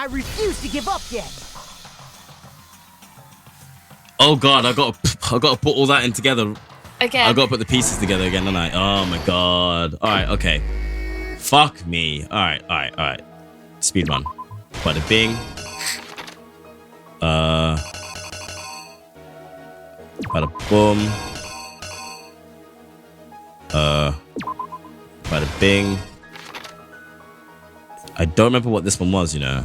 I refuse to give up yet. Oh God, I got to put all that in together. Again. I got to put the pieces together again, don't I? Oh my God. All right, okay. Fuck me. All right. Speed run. Bada bing. Bada boom. Bada bing. I don't remember what this one was, you know.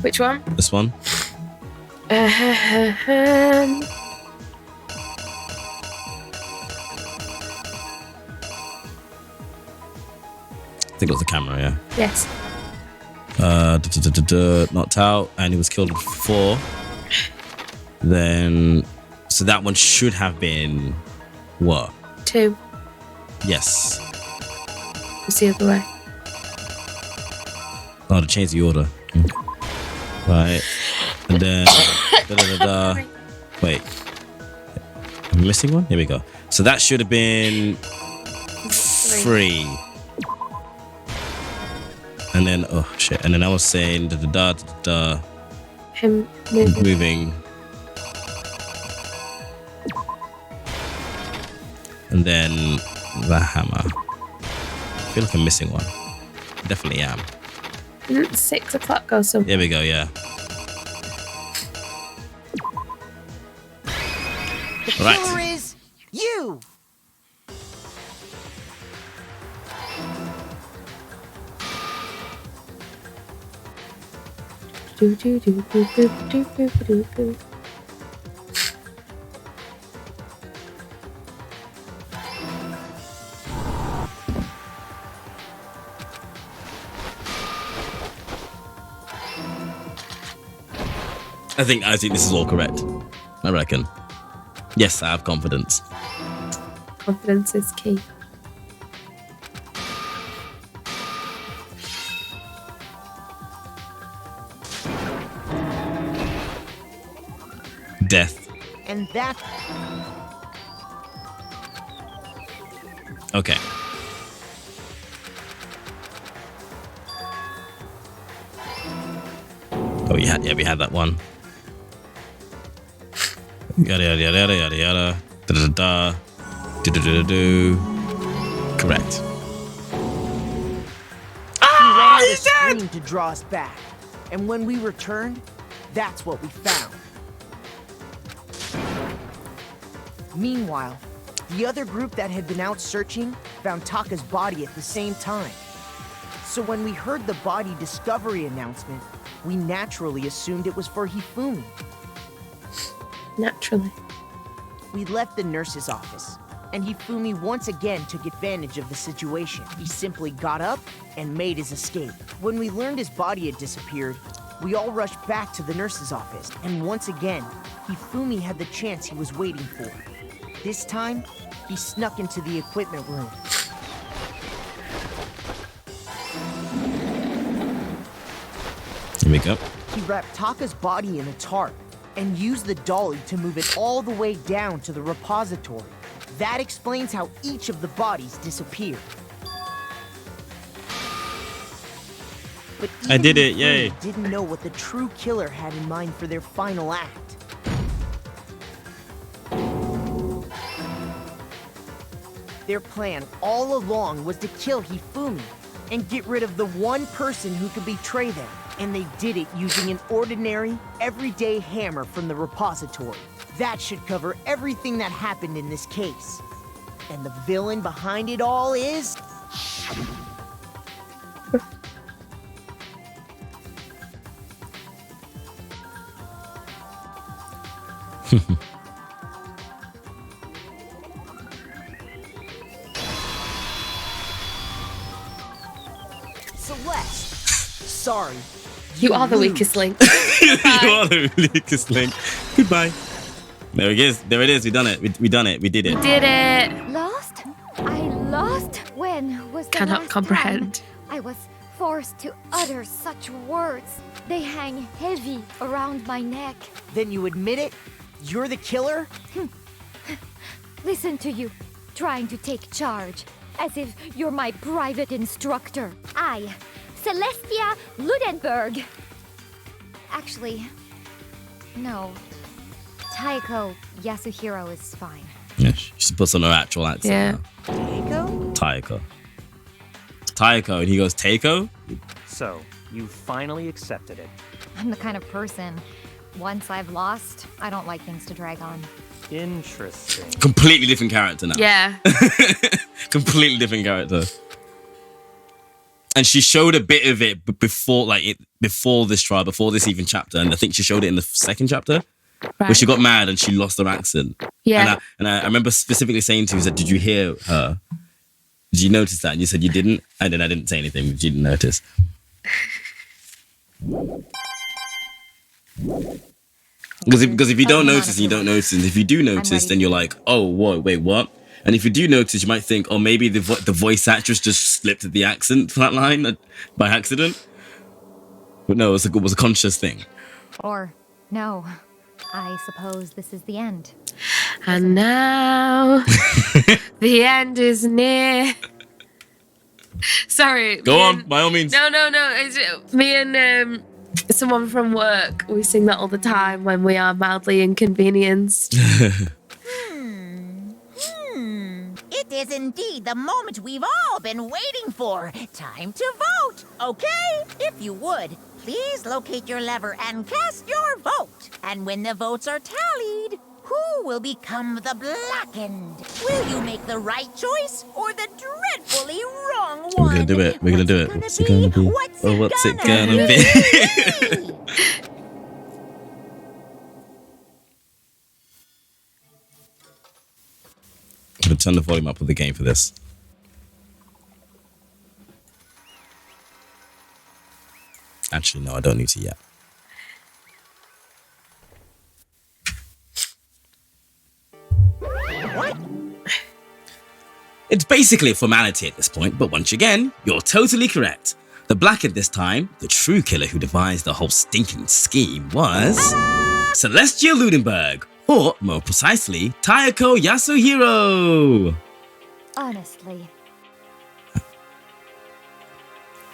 Which one? This one. I think it was the camera, yeah. Yes. Knocked out, and he was killed with 4. Then, so that one should have been what? 2. Yes. It's the other way. Oh, to change the order. Okay. Right. And then, Wait. Am I missing one? Here we go. So that should have been 3. And then, oh shit. And then I was saying, Him moving. And then the hammer. I feel like I'm missing one. Definitely am. Didn't 6 o'clock go somewhere? There we go, yeah. The killer is you. I think this is all correct. I reckon. Yes, I have confidence. Confidence is key. Death. And that... Okay. Oh, we had that one. Yada yada yada yada yada. Da da da. Do do do do. Correct. He ran out of screen to draw us back. And when we returned, that's what we found. Meanwhile, the other group that had been out searching found Taka's body at the same time. So when we heard the body discovery announcement, we naturally assumed it was for Hifumi. Naturally. We left the nurse's office, and Hifumi once again took advantage of the situation. He simply got up and made his escape. When we learned his body had disappeared, we all rushed back to the nurse's office, and once again, Hifumi had the chance he was waiting for. This time, he snuck into the equipment room. Here we go. He wrapped Taka's body in a tarp and used the dolly to move it all the way down to the repository. That explains how each of the bodies disappeared. But I did it, Hifumi yay. Didn't know what the true killer had in mind for their final act. Their plan all along was to kill Hifumi and get rid of the one person who could betray them. And they did it using an ordinary, everyday hammer from the repository. That should cover everything that happened in this case. And the villain behind it all is... Celeste. Sorry. You are the weakest link. You are the weakest link. Goodbye. There it is. There it is. We done it. We done it. We did it. Did it. Lost? I lost? When was the Cannot last comprehend. time I was forced to utter such words? They hang heavy around my neck. Then you admit it? You're the killer? Listen to you, trying to take charge, as if you're my private instructor. I, Celestia Ludenberg, Actually, no. Taiko Yasuhiro is fine. Yeah, she puts on her actual accent. Yeah. Now. Taiko, and he goes, Taiko? So, you finally accepted it. I'm the kind of person, once I've lost, I don't like things to drag on. Interesting. Completely different character now. Yeah. Completely different character. And she showed a bit of it before this trial, before this even chapter. And I think she showed it in the second chapter. Where she got mad and she lost her accent. Yeah. And I remember specifically saying to you, did you hear her? Did you notice that? And you said you didn't. And then I didn't say anything. You didn't notice. Because if you don't notice, and you don't notice. And if you do notice, then you're like, oh, wait, what? And if you do notice, you might think, oh, maybe the voice actress just slipped the accent flat line by accident. But no, it was a conscious thing. Or, no. I suppose this is the end. And now the end is near. Sorry. Go on, by all means. No. It's me and someone from work. We sing that all the time when we are mildly inconvenienced. It is indeed the moment we've all been waiting for. Time to vote, okay? If you would, please locate your lever and cast your vote. And when the votes are tallied, who will become the blackened? Will you make the right choice or the dreadfully wrong one? We're gonna do it. What's it gonna be? What's it gonna be? I'm gonna turn the volume up of the game for this. Actually, no, I don't need to yet. What? It's basically a formality at this point, but once again, you're totally correct. The blackened this time, the true killer who devised the whole stinking scheme was Celestia Ludenberg, or more precisely, Taiko Yasuhiro. Honestly.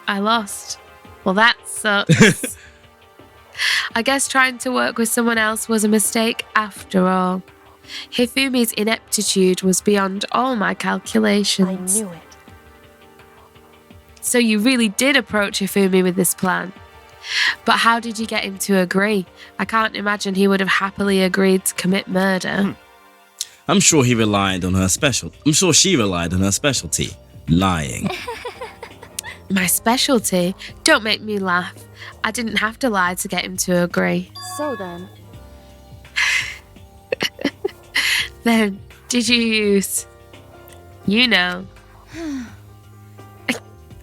I lost. Well, that sucks. I guess trying to work with someone else was a mistake after all. Hifumi's ineptitude was beyond all my calculations. I knew it. So you really did approach Hifumi with this plan. But how did you get him to agree? I can't imagine he would have happily agreed to commit murder. I'm sure she relied on her specialty, lying. My specialty? Don't make me laugh. I didn't have to lie to get him to agree. So then, Then, did you use... You know.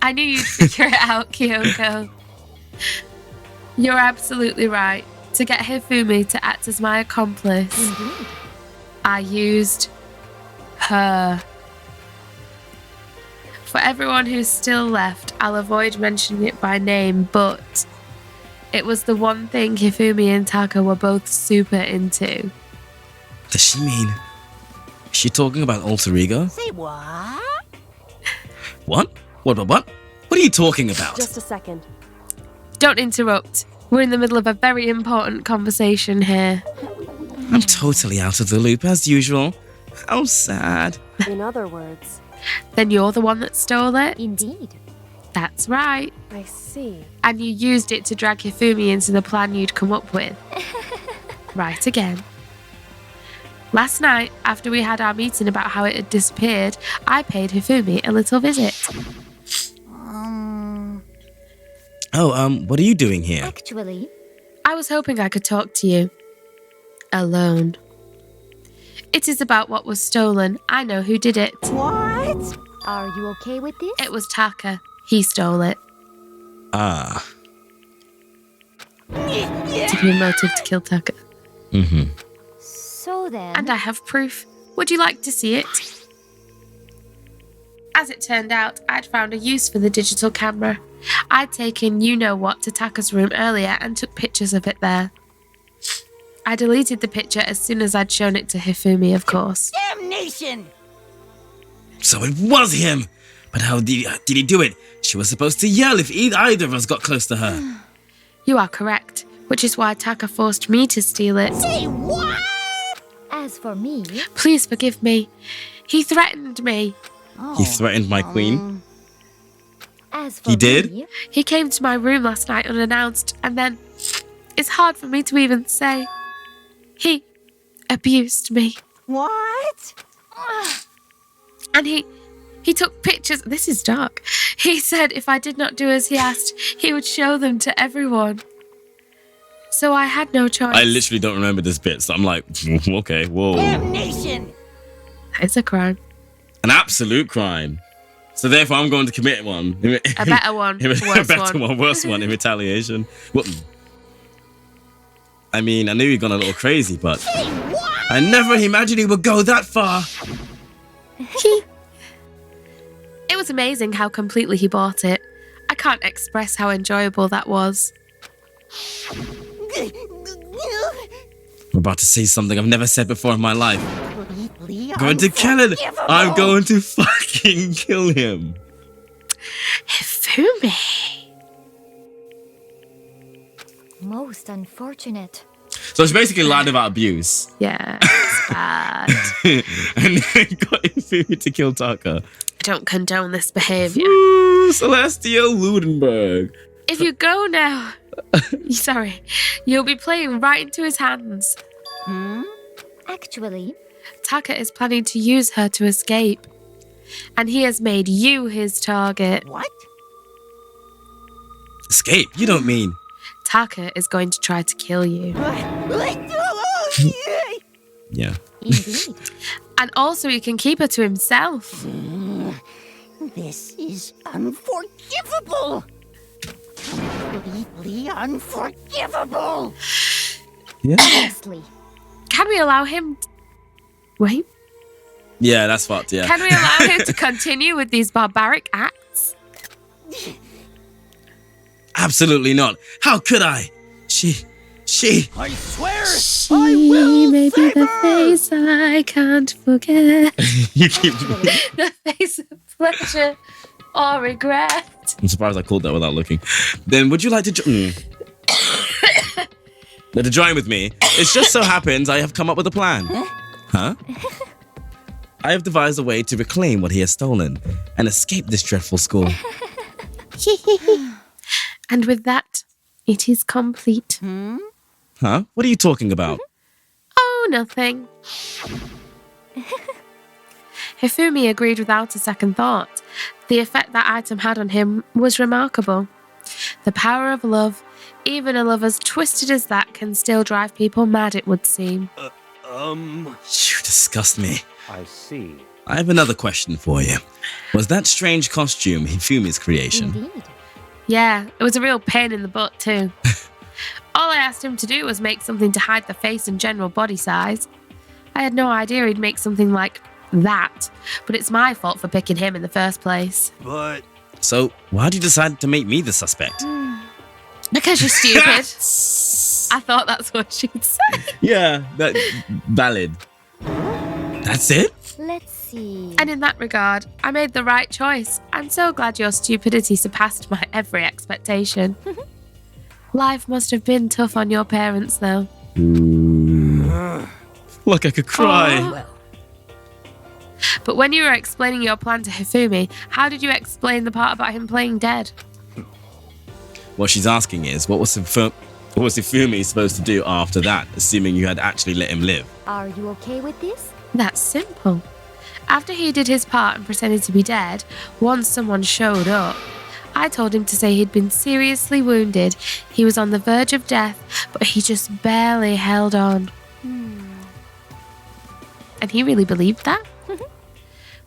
I knew you'd figure it out, Kyoko. You're absolutely right. To get Hifumi to act as my accomplice, Indeed. I used her. For everyone who's still left, I'll avoid mentioning it by name, but it was the one thing Hifumi and Taka were both super into. Does she mean... Is she talking about alter ego? Say what? What? What? What are you talking about? just a second. Don't interrupt. We're in the middle of a very important conversation here. I'm totally out of the loop as usual. How sad. In other words, Then you're the one that stole it? Indeed. That's right. I see. And you used it to drag Hifumi into the plan you'd come up with. Right again. Last night, after we had our meeting about how it had disappeared, I paid Hifumi a little visit. What are you doing here? Actually, I was hoping I could talk to you. Alone. It is about what was stolen. I know who did it. What? are you okay with this? It was Taka. He stole it. Ah. To be motive to kill Taka. Mm-hmm. So then... And I have proof. Would you like to see it? As it turned out, I'd found a use for the digital camera. I'd taken you-know-what to Taka's room earlier and took pictures of it there. I deleted the picture as soon as I'd shown it to Hifumi, of course. Damnation! So it was him! But how did he do it? She was supposed to yell if either of us got close to her. You are correct. which is why Taka forced me to steal it. Say what? As for me, Please forgive me. He threatened me. He threatened my queen. as for He did? me, He came to my room last night unannounced, and then it's hard for me to even say. He abused me. What? And he took pictures. This is dark. He said if I did not do as he asked, he would show them to everyone. So I had no choice. I literally don't remember this bit, so I'm like, okay, whoa. Damnation! That is a crime. An absolute crime. So therefore, I'm going to commit one. A better one. A Worse better one. one, worse one in retaliation. What? I mean, I knew he'd gone a little crazy, but I never imagined he would go that far. It was amazing how completely he bought it. I can't express how enjoyable that was. I'm about to say something I've never said before in my life. Completely I'm going to kill him. unforgivable. I'm going to fucking kill him. Hifumi. most unfortunate. So she basically lied about abuse. Yeah, it's bad. And then got Ifumi to kill Taka. I don't condone this behavior. Ooh, Celestial Ludenberg. If you go now, sorry, you'll be playing right into his hands. Actually, Taka is planning to use her to escape. And he has made you his target. What? Escape? You don't mean... Taka is going to try to kill you. Yeah. Indeed. And also he can keep her to himself. This is unforgivable. Completely unforgivable. Yeah. honestly, Can we allow him... Wait. Yeah, that's fucked, yeah. Can we allow him to continue with these barbaric acts? Absolutely not. How could I? She... I swear! She may be the face I can't forget. You keep... The face of pleasure or regret. I'm surprised I called that without looking. Then would you like to to join with me? It just so happens I have come up with a plan. Huh? I have devised a way to reclaim what he has stolen and escape this dreadful school. And with that, it is complete. Huh? What are you talking about? Oh, nothing. Hifumi agreed without a second thought. The effect that item had on him was remarkable. The power of love, even a love as twisted as that, can still drive people mad, it would seem. You disgust me. I see. I have another question for you. Was that strange costume Hifumi's creation? indeed. Yeah, it was a real pain in the butt too. All I asked him to do was make something to hide the face and general body size. I had no idea he'd make something like that, but it's my fault for picking him in the first place. But So, why did you decide to make me the suspect? Because you're stupid. I thought that's what she'd say. Yeah, that valid. That's it? Let's see. And in that regard, I made the right choice. I'm so glad your stupidity surpassed my every expectation. Life must have been tough on your parents, though. Like I could cry. Oh. But when you were explaining your plan to Hifumi, how did you explain the part about him playing dead? What she's asking is, what was Hifumi supposed to do after that, assuming you had actually let him live? Are you okay with this? That's simple. After he did his part and pretended to be dead, once someone showed up, I told him to say he'd been seriously wounded. He was on the verge of death, but he just barely held on. And he really believed that?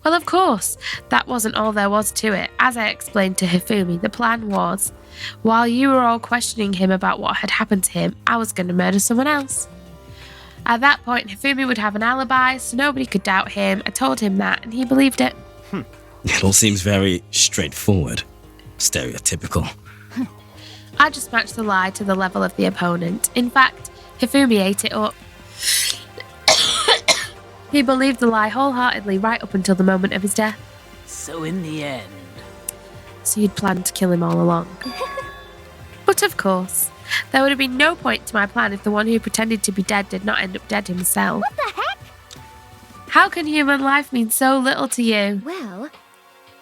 Well, of course, that wasn't all there was to it. As I explained to Hifumi, the plan was, while you were all questioning him about what had happened to him, I was going to murder someone else. At that point, Hifumi would have an alibi, so nobody could doubt him. I told him that, and he believed it. It all seems very straightforward. Stereotypical. I just matched the lie to the level of the opponent. In fact, Hifumi ate it up. He believed the lie wholeheartedly right up until the moment of his death. So in the end, So you'd planned to kill him all along. But of course, There would have been no point to my plan if the one who pretended to be dead did not end up dead himself. What the heck? How can human life mean so little to you? Well,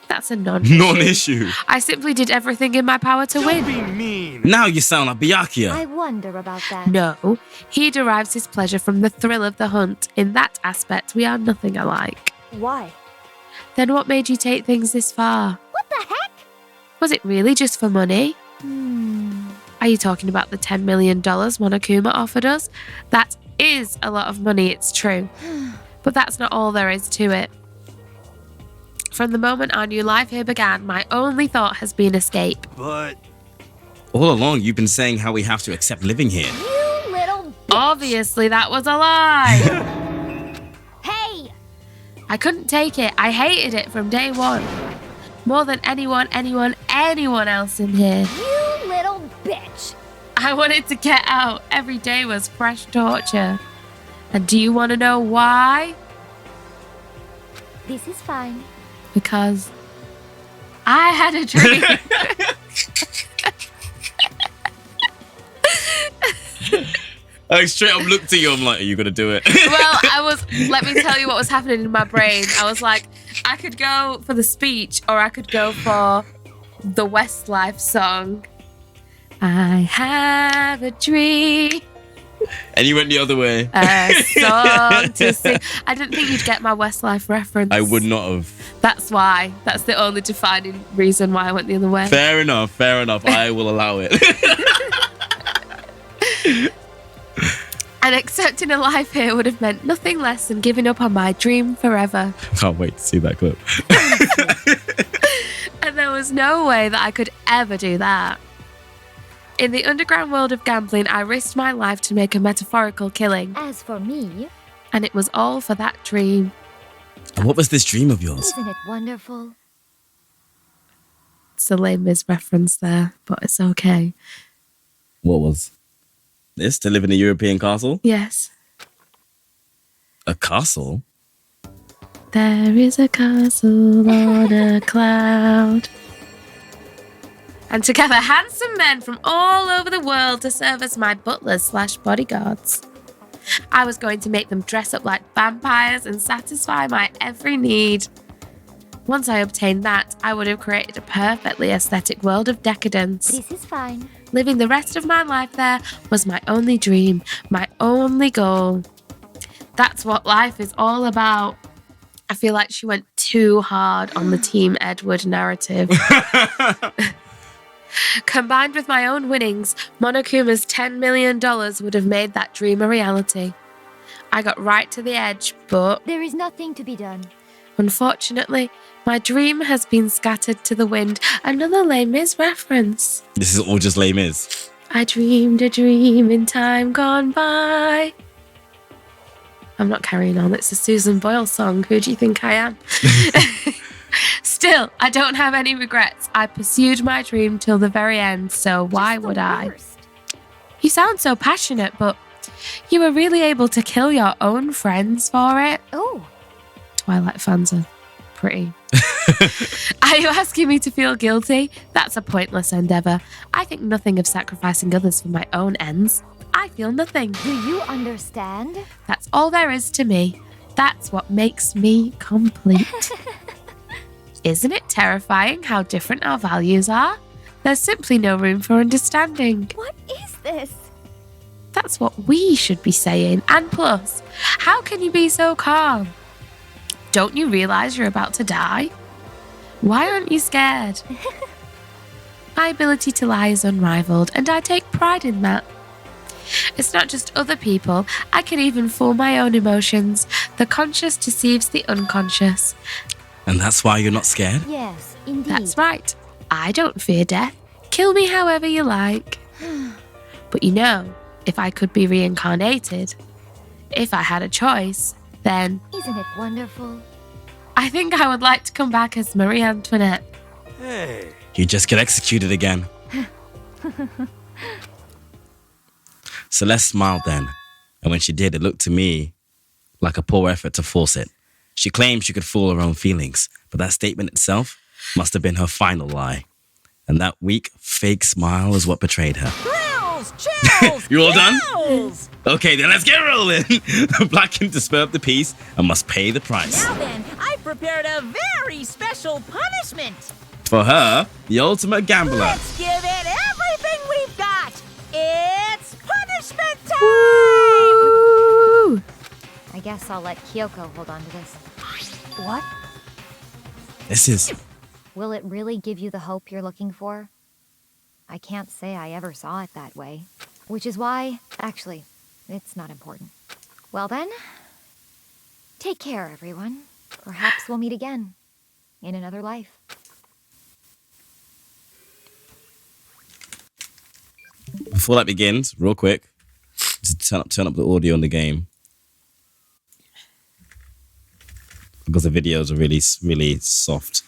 That's a non-issue. Non-issue. I simply did everything in my power to win. Be mean. Now you sound like Byakuya. I wonder about that. No, he derives his pleasure from the thrill of the hunt. In that aspect, we are nothing alike. Why? Then what made you take things this far? What the heck? Was it really just for money? Are you talking about the $10 million Monokuma offered us? That is a lot of money, it's true. But that's not all there is to it. From the moment our new life here began, my only thought has been escape. But All along, you've been saying how we have to accept living here. You little bitch. Obviously, that was a lie. Hey! I couldn't take it. I hated it from day one. More than anyone else in here. You little bitch. I wanted to get out. Every day was fresh torture. And do you want to know why? This is fine. Because I had a dream. I straight up looked at you. I'm like, are you gonna do it? Well, let me tell you what was happening in my brain. I was like, I could go for the speech or I could go for the Westlife song. I have a dream, And you went the other way. a song to sing. I didn't think you'd get my Westlife reference. I would not have. That's why. That's the only defining reason why I went the other way. Fair enough. I will allow it. And accepting a life here would have meant nothing less than giving up on my dream forever. Can't wait to see that clip. And there was no way that I could ever do that. In the underground world of gambling, I risked my life to make a metaphorical killing. As for me, And it was all for that dream. And what was this dream of yours? isn't it wonderful? It's a lame Miz reference there, but it's okay. What was this? To live in a European castle? Yes. A castle? There is a castle on a cloud. And together, handsome men from all over the world to serve as my butlers/bodyguards. I was going to make them dress up like vampires and satisfy my every need. Once I obtained that, I would have created a perfectly aesthetic world of decadence. This is fine. Living the rest of my life there was my only dream, my only goal. That's what life is all about. I feel like she went too hard on the Team Edward narrative. Combined with my own winnings, Monokuma's $10 million would have made that dream a reality. I got right to the edge, but There is nothing to be done. unfortunately, my dream has been scattered to the wind. Another Les Mis reference. This is all just Les Mis. I dreamed a dream in time gone by. I'm not carrying on. It's a Susan Boyle song. Who do you think I am? Still, I don't have any regrets. I pursued my dream till the very end, so why Just the would I? worst. You sound so passionate, but you were really able to kill your own friends for it. Oh, Twilight fans are pretty. Are you asking me to feel guilty? That's a pointless endeavour. I think nothing of sacrificing others for my own ends. I feel nothing. do you understand? That's all there is to me. That's what makes me complete. Isn't it terrifying how different our values are? There's simply no room for understanding. What is this? That's what we should be saying. And plus, how can you be so calm? Don't you realise you're about to die? Why aren't you scared? My ability to lie is unrivaled, and I take pride in that. It's not just other people. I can even fool my own emotions. The conscious deceives the unconscious. And that's why you're not scared? Yes, indeed. That's right. I don't fear death. Kill me however you like. But you know, if I could be reincarnated, if I had a choice, then Isn't it wonderful? I think I would like to come back as Marie Antoinette. hey, You just get executed again. Celeste smiled then, and when she did, it looked to me like a poor effort to force it. She claimed she could fool her own feelings, but that statement itself must have been her final lie. And that weak, fake smile is what betrayed her. Chills! You all done? Chills! Okay, then let's get rolling. The black can disturb the peace and must pay the price. Now then, I've prepared a very special punishment. For her, the ultimate gambler. Let's give it everything we've got. It's punishment time! Woo! I guess I'll let Kyoko hold on to this. What? This is... Will it really give you the hope you're looking for? I can't say I ever saw it that way. Which is why, actually, it's not important. Well then, take care, everyone. Perhaps we'll meet again in another life. Before that begins, real quick, just turn up the audio on the game. Because the videos are really, really soft.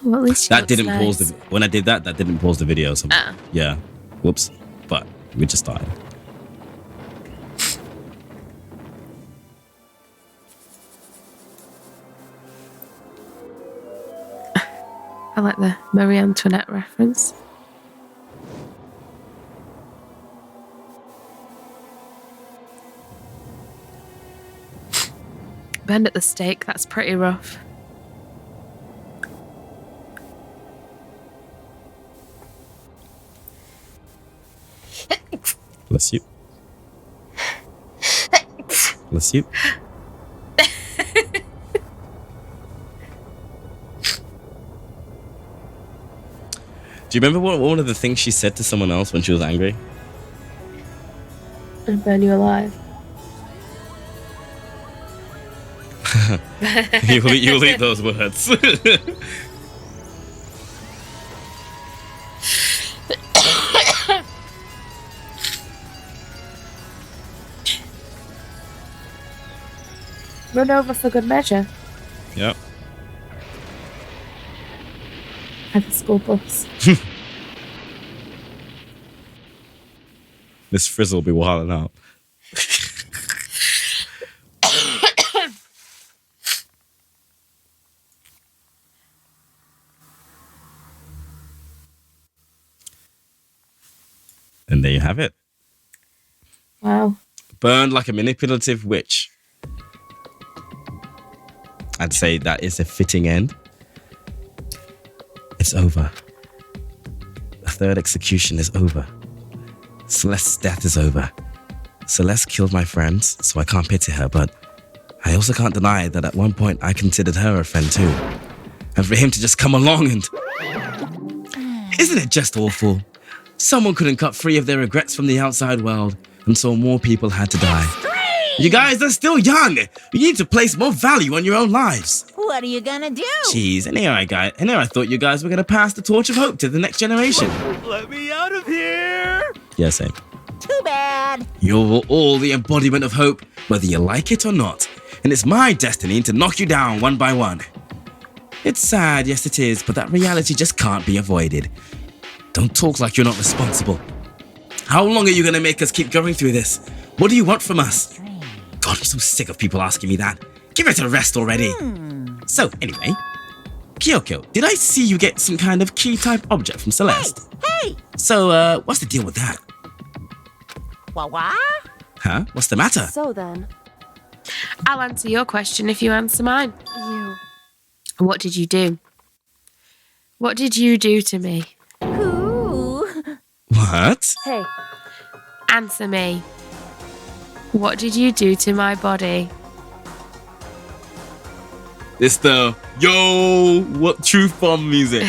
Well, at least That didn't nice. pause the... When I did that didn't pause the video. So, Ah. yeah. Whoops. But we just started. I like the Marie Antoinette reference. Bend at the stake, that's pretty rough. Bless you. Bless you. Do you remember one of the things she said to someone else when she was angry? And burn you alive. You'll eat those words. Run over for good measure. Yep. At the school bus. Miss Frizzle will be wilding out. And there you have it. Wow. Burned like a manipulative witch. I'd say that is a fitting end. It's over. The third execution is over. Celeste's death is over. Celeste killed my friends, so I can't pity her, but I also can't deny that at one point I considered her a friend too. And for him to just come along and... Isn't it just awful? Someone couldn't cut free of their regrets from the outside world, and so more people had to die. You guys are still young. You need to place more value on your own lives. What are you gonna do? Jeez, and here I thought you guys were gonna pass the torch of hope to the next generation. Let me out of here! Yeah, same. Too bad. You're all the embodiment of hope, whether you like it or not. And it's my destiny to knock you down one by one. It's sad, yes it is, but that reality just can't be avoided. Don't talk like you're not responsible. How long are you gonna make us keep going through this? What do you want from us? God, I'm so sick of people asking me that. Give it a rest already. So, anyway, Kyoko, did I see you get some kind of key-type object from Celeste? Hey! So, what's the deal with that? What? Huh? What's the matter? So then, I'll answer your question if you answer mine. you... What did you do? What did you do to me? Ooh. What? Hey, Answer me. What did you do to my body? It's the yo, what truth bomb music.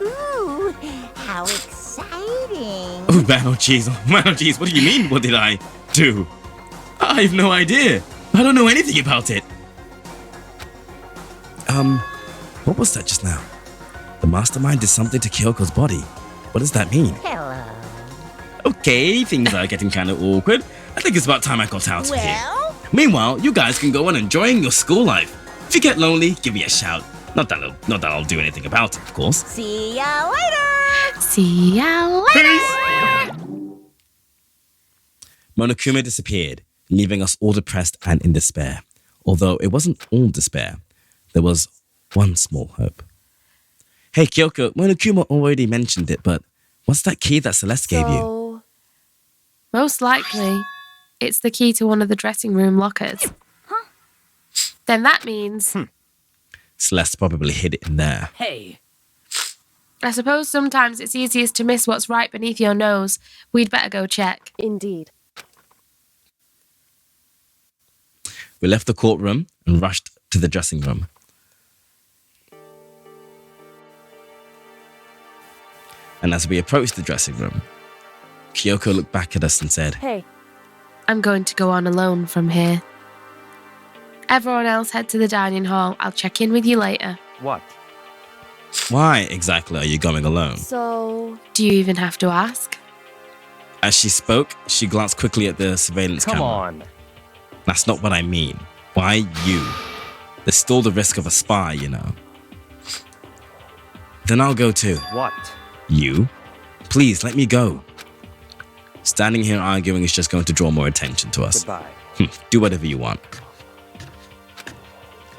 Ooh, how exciting. Oh man, oh jeez, what do you mean, what did I do? I have no idea. I don't know anything about it. What was that just now? The mastermind did something to Kyoko's body. What does that mean? Hello. Okay, things are getting kind of awkward. I think it's about time I got out of here. Well, Meanwhile, you guys can go on enjoying your school life. If you get lonely, give me a shout. Not that I'll do anything about it, of course. see ya later. See ya later. Monokuma disappeared, leaving us all depressed and in despair. Although it wasn't all despair, there was one small hope. Hey, Kyoko, Monokuma already mentioned it, but what's that key that Celeste gave you? So, Most likely, it's the key to one of the dressing room lockers. Then that means, Celeste probably hid it in there. Hey, I suppose sometimes it's easiest to miss what's right beneath your nose. We'd better go check. indeed. We left the courtroom and rushed to the dressing room. And as we approached the dressing room, Kyoko looked back at us and said, Hey, I'm going to go on alone from here. Everyone else head to the dining hall. I'll check in with you later. What? "Why exactly are you going alone?" so, Do you even have to ask? As she spoke, she glanced quickly at the surveillance Come camera. on. "That's not what I mean. Why you? There's still the risk of a spy, you know." "Then I'll go too." What? "You? Please, let me go." Standing here arguing is just going to draw more attention to us. Goodbye. Do whatever you want.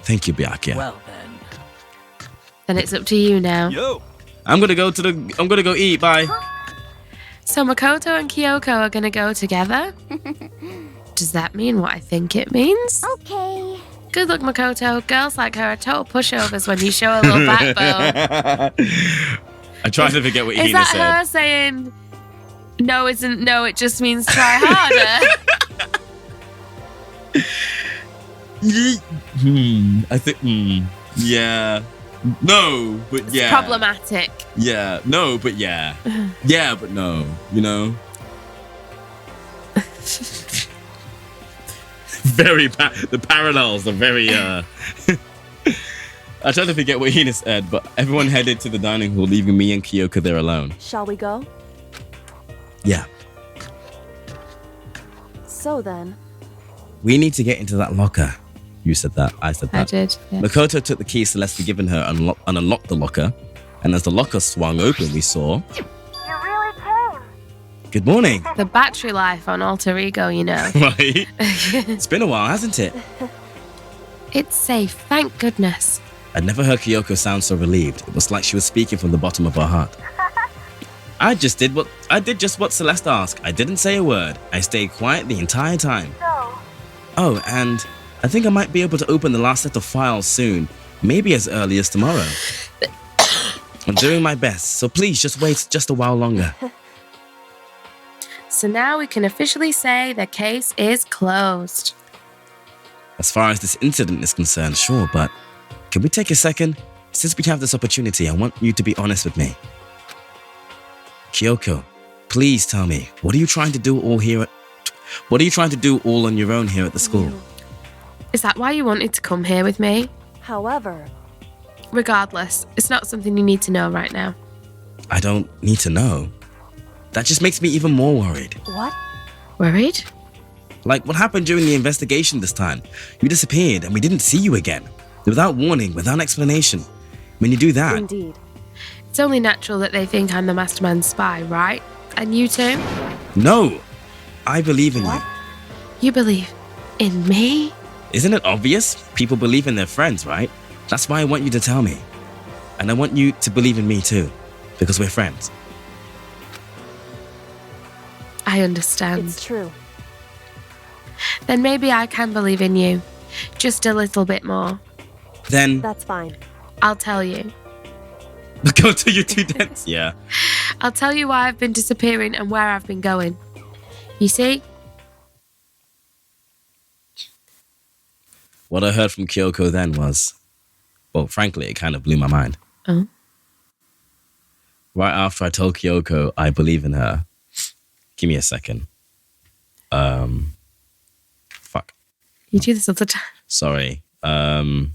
Thank you, Byakuya. well then. Then it's up to you now. Yo. I'm gonna go eat. Bye. So Makoto and Kyoko are going to go together? Does that mean what I think it means? Okay. Good luck, Makoto. Girls like her are total pushovers when you show a little backbone. I tried to forget what Is Hina that said. her saying, no isn't no, it just means try harder? I think. Yeah. No, but It's yeah. problematic. Yeah. No, but yeah. Yeah, but no. You know. The parallels are very. I tried to forget what Hina said, but everyone headed to the dining hall, leaving me and Kyoko there alone. shall we go? Yeah. So then, We need to get into that locker. You said that. I said I that. did. Yeah. Makoto took the key Celeste had given her and unlocked the locker. And as the locker swung open, we saw... You really came. Good morning. The battery life on Alter Ego, you know. Right? It's been a while, hasn't it? It's safe, thank goodness. I'd never heard Kyoko sound so relieved. It was like she was speaking from the bottom of her heart. I did just what Celeste asked. I didn't say a word. I stayed quiet the entire time. So, Oh, and I think I might be able to open the last set of files soon. Maybe as early as tomorrow. I'm doing my best, so please just wait just a while longer. So now we can officially say the case is closed. As far as this incident is concerned, sure, but can we take a second? Since we have this opportunity, I want you to be honest with me. Kyoko, please tell me, what are you trying to do all on your own here at the school? Is that why you wanted to come here with me? however, Regardless, it's not something you need to know right now. I don't need to know. That just makes me even more worried. what? Worried? Like what happened during the investigation this time? You disappeared and we didn't see you again. Without warning, without explanation. When you do that, Indeed. It's only natural that they think I'm the mastermind spy, right? And you too? no, I believe in you. You believe in me? Isn't it obvious? People believe in their friends, right? That's why I want you to tell me. And I want you to believe in me too, because we're friends. I understand. It's true. Then maybe I can believe in you. Just a little bit more. Then That's fine. I'll tell you. go to your 2 dense. Yeah. I'll tell you why I've been disappearing and where I've been going. You see? What I heard from Kyoko then was, well, frankly, it kind of blew my mind. Oh. Right after I told Kyoko I believe in her, give me a second. Fuck. You do this all the time. Sorry. 2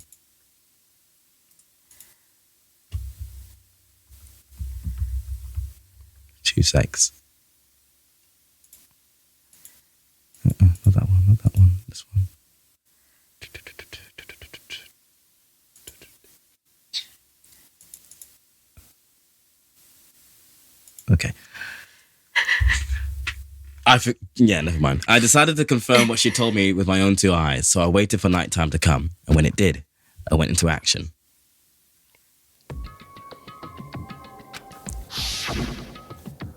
secs. Not that one, not that one. This one. Okay. Yeah, never mind. I decided to confirm what she told me with my own 2 eyes, so I waited for nighttime to come, and when it did, I went into action.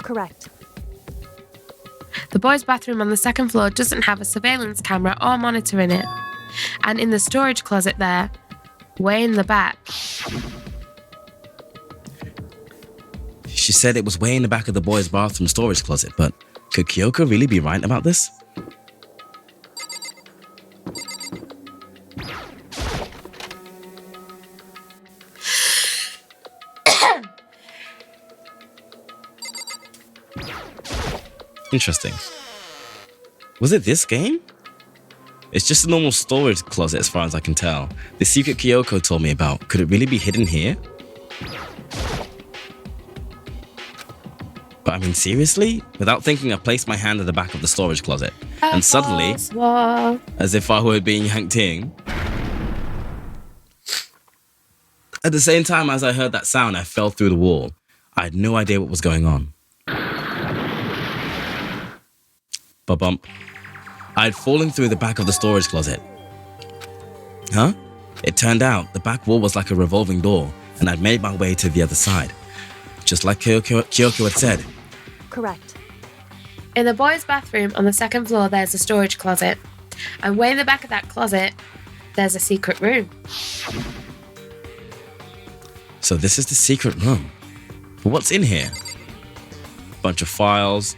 Correct. The boys' bathroom on the second floor doesn't have a surveillance camera or monitor in it. And in the storage closet there, way in the back. She said it was way in the back of the boys' bathroom storage closet, but could Kyoko really be right about this? Interesting. Was it this game? It's just a normal storage closet as far as I can tell. The secret Kyoko told me about, could it really be hidden here? But I mean, seriously? Without thinking, I placed my hand at the back of the storage closet. And suddenly, as if I were being yanked in, at the same time as I heard that sound, I fell through the wall. I had no idea what was going on. Ba-bump. I had fallen through the back of the storage closet. Huh? It turned out the back wall was like a revolving door, and I'd made my way to the other side. Just like Kyoko had said. Correct. In the boys' bathroom on the second floor, there's a storage closet. And way in the back of that closet, there's a secret room. So this is the secret room. But what's in here? Bunch of files,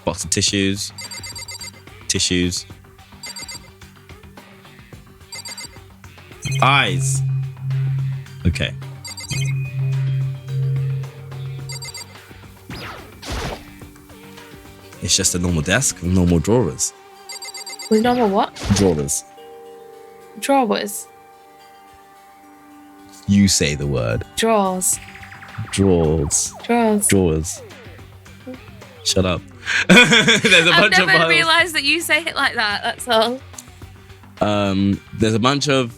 box of tissues. Eyes. Okay. It's just a normal desk with normal drawers. With normal what? Drawers. Drawers. You say the word. Drawers. Drawers. Drawers. Drawers. Shut up. There's a bunch I've never of realised that you say it like that, that's all. There's a bunch of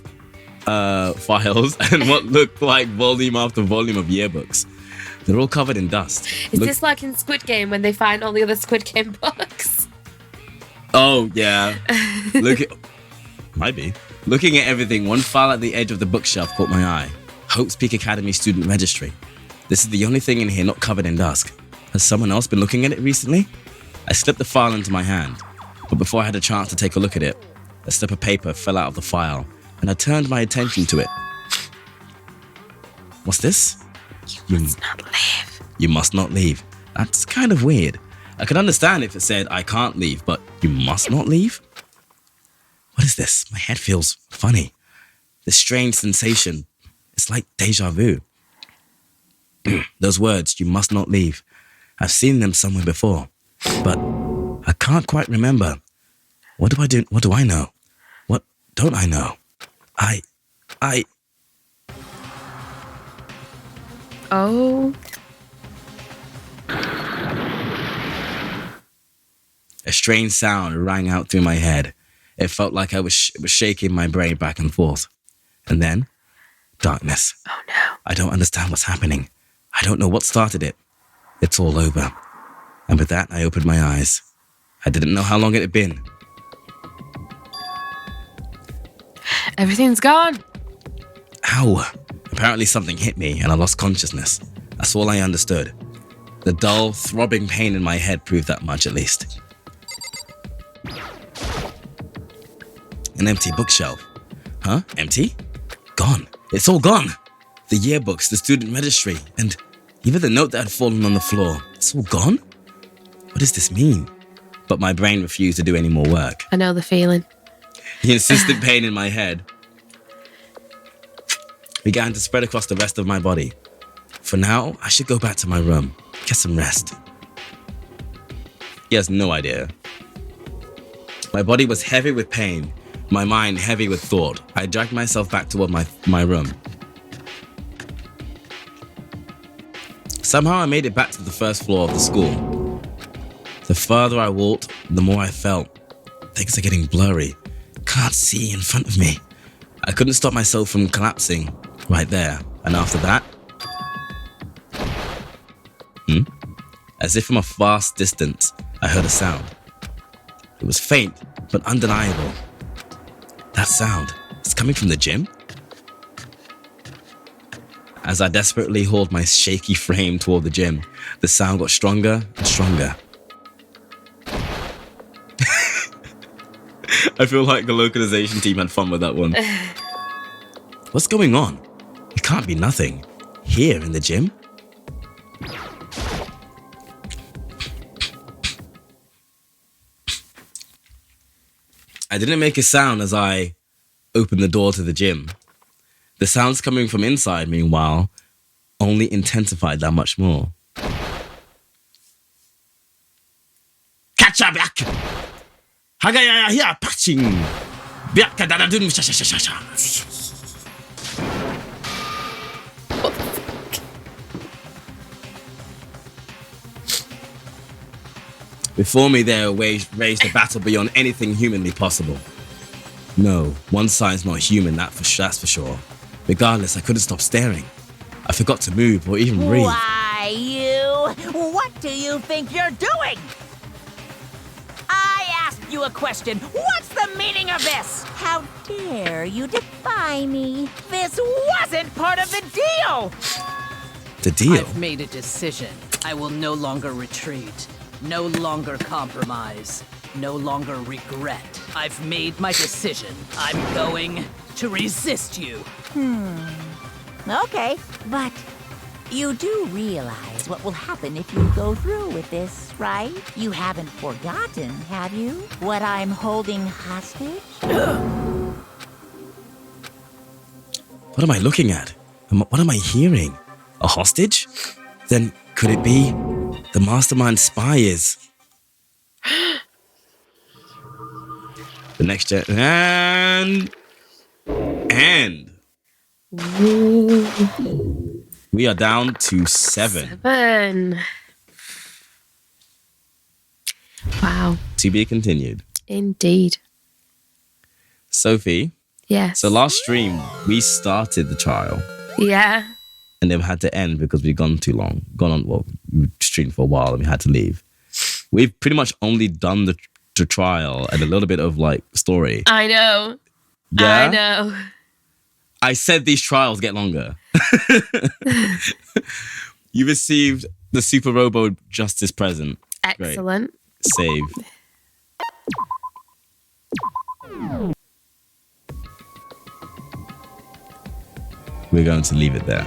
files and what looked like volume after volume of yearbooks. They're all covered in dust. Is this like in Squid Game when they find all the other Squid Game books? Oh, yeah. Might be. Looking at everything, one file at the edge of the bookshelf caught my eye. Hope's Peak Academy Student Registry. This is the only thing in here not covered in dust. Has someone else been looking at it recently? I slipped the file into my hand, but before I had a chance to take a look at it, a slip of paper fell out of the file, and I turned my attention to it. What's this? You must not leave. You must not leave. That's kind of weird. I could understand if it said, I can't leave, but you must not leave? What is this? My head feels funny. This strange sensation. It's like deja vu. Those words, you must not leave. I've seen them somewhere before, but I can't quite remember. What do I do? What do I know? What don't I know? Oh. A strange sound rang out through my head. It felt like I was shaking my brain back and forth. And then, darkness. Oh no. I don't understand what's happening. I don't know what started it. It's all over. And with that, I opened my eyes. I didn't know how long it had been. Everything's gone. Ow! Apparently something hit me and I lost consciousness. That's all I understood. The dull, throbbing pain in my head proved that much at least. An empty bookshelf. Huh? Empty? Gone. It's all gone. The yearbooks, the student registry, and even the note that had fallen on the floor. It's all gone? What does this mean? But my brain refused to do any more work. I know the feeling. The insistent pain in my head began to spread across the rest of my body. For now, I should go back to my room, get some rest. He has no idea. My body was heavy with pain, my mind heavy with thought. I dragged myself back toward my room. Somehow I made it back to the first floor of the school. The further I walked, the more I felt. Things are getting blurry. Can't see in front of me. I couldn't stop myself from collapsing right there. And after that, as if from a vast distance, I heard a sound. It was faint, but undeniable. That sound is coming from the gym? As I desperately hauled my shaky frame toward the gym, the sound got stronger and stronger. I feel like the localization team had fun with that one. What's going on? It can't be nothing. Here in the gym? I didn't make a sound as I opened the door to the gym. The sounds coming from inside, meanwhile, only intensified that much more. Catch up! Hagaya here, patching! Before me there raged a battle beyond anything humanly possible. No, one side's not human, that's for sure. Regardless, I couldn't stop staring. I forgot to move or even breathe. Why, you? What do you think you're doing? I asked you a question. What's the meaning of this? How dare you defy me? This wasn't part of the deal! The deal? I've made a decision. I will no longer retreat. No longer compromise. No longer regret. I've made my decision. I'm going to resist you. Okay, but you do realize what will happen if you go through with this, right? You haven't forgotten, have you? What I'm holding hostage? What am I looking at? What am I hearing? A hostage? Then could it be the mastermind spy is... The next gen... And... We are down to 7. 7. Wow. To be continued. Indeed. Sophie, Yes. so last stream, we started the trial. Yeah. And then we had to end because we'd gone too long. We streamed for a while and we had to leave. We've pretty much only done the trial and a little bit of like story. I know. Yeah? I know. I said these trials get longer. You received the Super Robo Justice present. Excellent. Great. Save. We're going to leave it there.